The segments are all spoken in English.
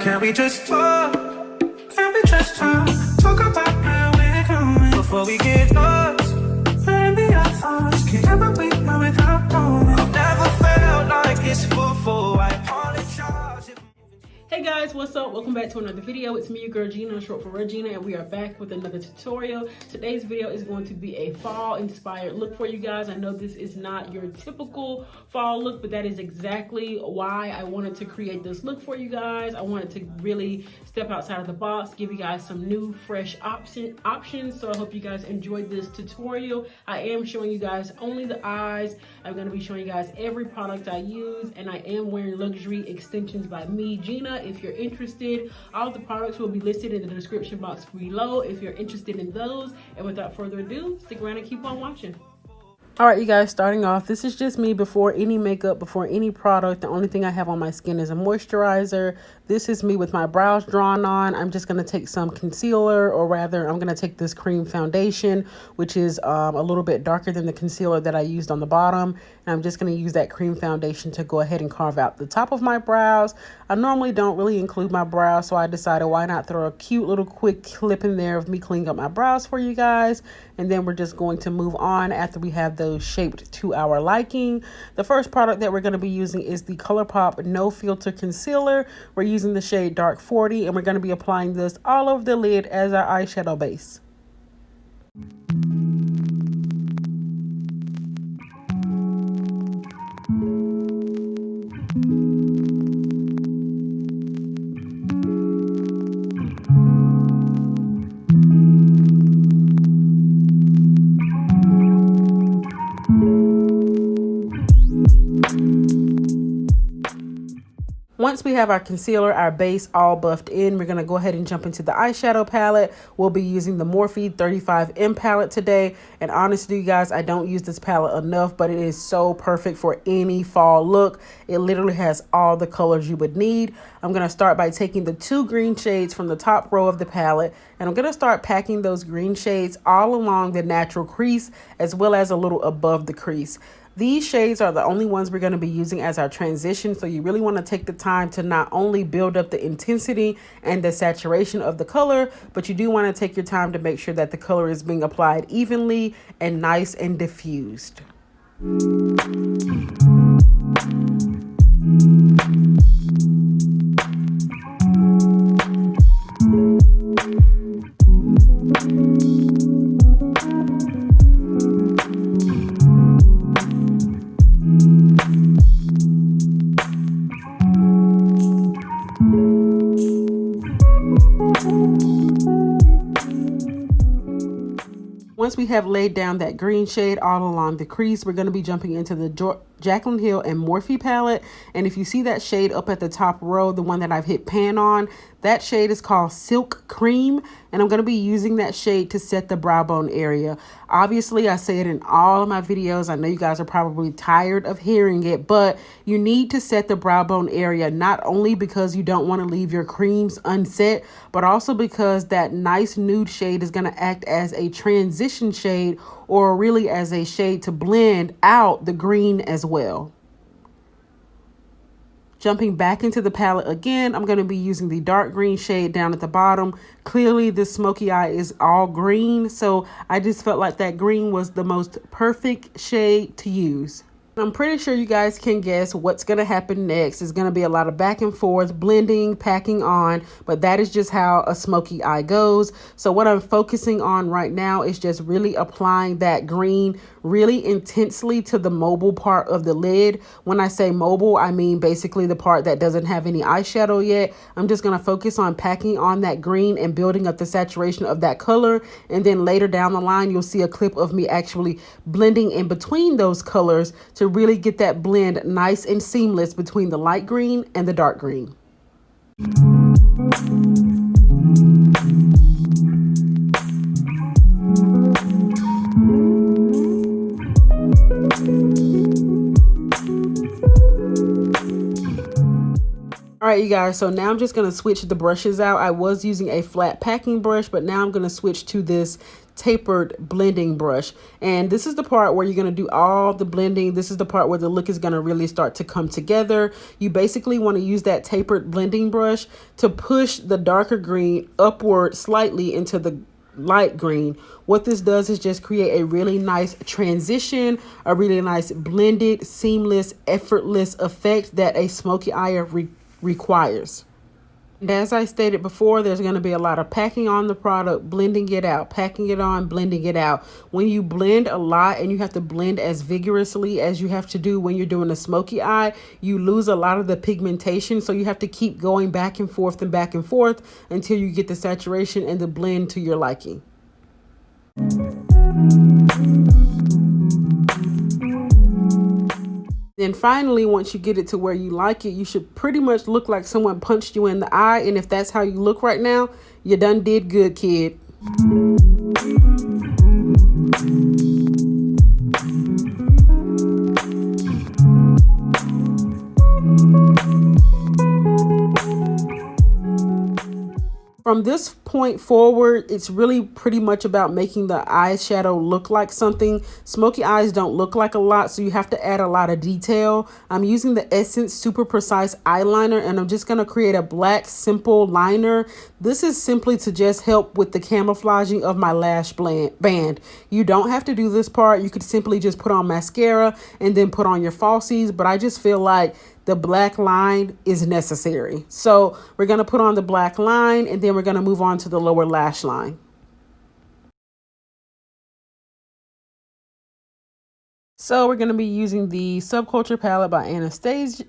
Can we just talk? Can we just talk? Talk about where we're going before we get lost. Maybe our thoughts can't ever be without knowing. I've never felt like this before. I apologize if... Hey guys, what's up? Welcome back to another video. It's me, your girl Gina, short for Gina, and we are back with another tutorial. Today's video is going to be a fall inspired look for you guys. I know this is not your typical fall look, but that is exactly why I wanted to create this look for you guys. I wanted to really step outside of the box, give you guys some new fresh options. So I hope you guys enjoyed this tutorial. I am showing you guys only the eyes. I'm going to be showing you guys every product I use, and I am wearing luxury extensions by me, Gina. If you're interested, all the products will be listed in the description box below if you're interested in those. And without further ado, stick around and keep on watching. All right, you guys, starting off, this is just me before any makeup, before any product. The only thing I have on my skin is a moisturizer. This is me with my brows drawn on. I'm just going to take some concealer, or rather, I'm going to take this cream foundation, which is a little bit darker than the concealer that I used on the bottom. And I'm just going to use that cream foundation to go ahead and carve out the top of my brows. I normally don't really include my brows, so I decided why not throw a cute little quick clip in there of me cleaning up my brows for you guys. And then we're just going to move on after we have those shaped to our liking. The first product that we're going to be using is the Colourpop No Filter Concealer. We're using the shade Dark 40, and we're going to be applying this all over the lid as our eyeshadow base. Once we have our concealer, our base all buffed in, we're going to go ahead and jump into the eyeshadow palette. We'll be using the Morphe 35M palette today. And honestly, you guys, I don't use this palette enough, but it is so perfect for any fall look. It literally has all the colors you would need. I'm going to start by taking the two green shades from the top row of the palette, and I'm going to start packing those green shades all along the natural crease as well as a little above the crease. These shades are the only ones we're going to be using as our transition, so you really want to take the time to not only build up the intensity and the saturation of the color, but you do want to take your time to make sure that the color is being applied evenly and nice and diffused. Once we have laid down that green shade all along the crease, we're going to be jumping into the JaclynHillXMorphe palette. And if you see that shade up at the top row, the one that I've hit pan on, that shade is called Silk Creme. And I'm going to be using that shade to set the brow bone area. Obviously, I say it in all of my videos. I know you guys are probably tired of hearing it, but you need to set the brow bone area, not only because you don't want to leave your creams unset, but also because that nice nude shade is going to act as a transition shade, or really as a shade to blend out the green as well. Jumping back into the palette again, I'm going to be using the dark green shade down at the bottom. Clearly, this smoky eye is all green, so I just felt like that green was the most perfect shade to use. I'm pretty sure you guys can guess what's going to happen next. It's going to be a lot of back and forth, blending, packing on, but that is just how a smoky eye goes. So what I'm focusing on right now is just really applying that green really intensely to the mobile part of the lid. When I say mobile, I mean basically the part that doesn't have any eyeshadow yet. I'm just going to focus on packing on that green and building up the saturation of that color. And then later down the line, you'll see a clip of me actually blending in between those colors to really get that blend nice and seamless between the light green and the dark green. right, you guys, so now I'm just going to switch the brushes out. I was using a flat packing brush, but now I'm going to switch to this tapered blending brush. And this is the part where you're going to do all the blending. This is the part where the look is going to really start to come together. You basically want to use that tapered blending brush to push the darker green upward slightly into the light green. What this does is just create a really nice transition, a really nice blended, seamless, effortless effect that a smoky eye requires. And as I stated before, there's going to be a lot of packing on the product, blending it out, packing it on, blending it out. When you blend a lot and you have to blend as vigorously as you have to do when you're doing a smoky eye, you lose a lot of the pigmentation. So you have to keep going back and forth until you get the saturation and the blend to your liking. Then finally, once you get it to where you like it, you should pretty much look like someone punched you in the eye. And if that's how you look right now, you done did good, kid. From this point forward, it's really pretty much about making the eyeshadow look like something. Smoky eyes don't look like a lot, so you have to add a lot of detail. I'm using the Essence Super Precise Eyeliner, and I'm just going to create a black simple liner. This is simply to just help with the camouflaging of my lash band. You don't have to do this part. You could simply just put on mascara and then put on your falsies, but I just feel like the black line is necessary. So we're going to put on the black line, and then we're going to move on to the lower lash line. So we're going to be using the Subculture palette by Anastasia,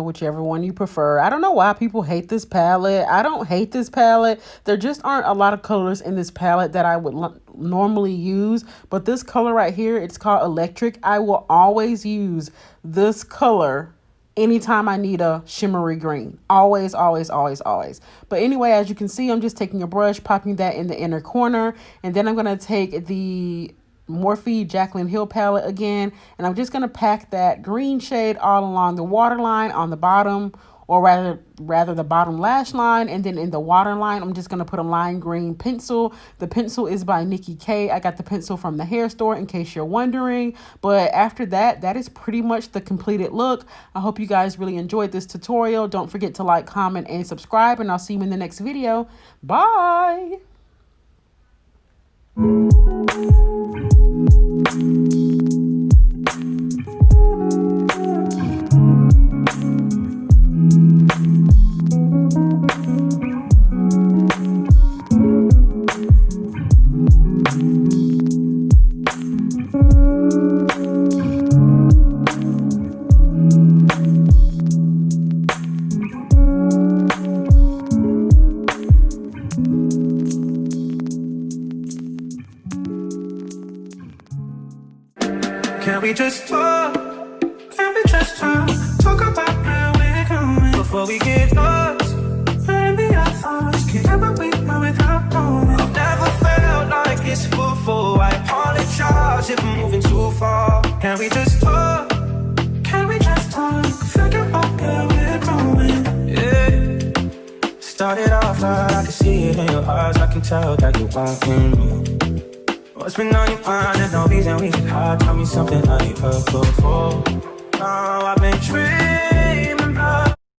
whichever one you prefer. I don't know why people hate this palette. I don't hate this palette. There just aren't a lot of colors in this palette that I would normally use. But this color right here, it's called Electric. I will always use this color anytime I need a shimmery green. Always, always, always, always. But anyway, as you can see, I'm just taking a brush, popping that in the inner corner. And then I'm going to take the Morphe Jaclyn Hill palette again, and I'm just going to pack that green shade all along the waterline on the bottom, or rather the bottom lash line. And then in the waterline, I'm just going to put a lime green pencil. The pencil is by Nickia K. I got the pencil from the hair store, in case you're wondering. But after that, that is pretty much the completed look. I hope you guys really enjoyed this tutorial. Don't forget to like, comment, and subscribe, and I'll see you in the next video. Bye! Can we just talk? Can we just talk about where we're going before we get lost? Maybe our thoughts can't ever wait without knowing. I've never felt like this before. I apologize if I'm moving too far. Can we just talk? Can we just talk? Figure out where we're going. Yeah. Started off right, I can see it in your eyes. I can tell that you want me. What's been on your mind? There's no reason we should hide. Tell me something I ain't heard before. Now I've been tricked.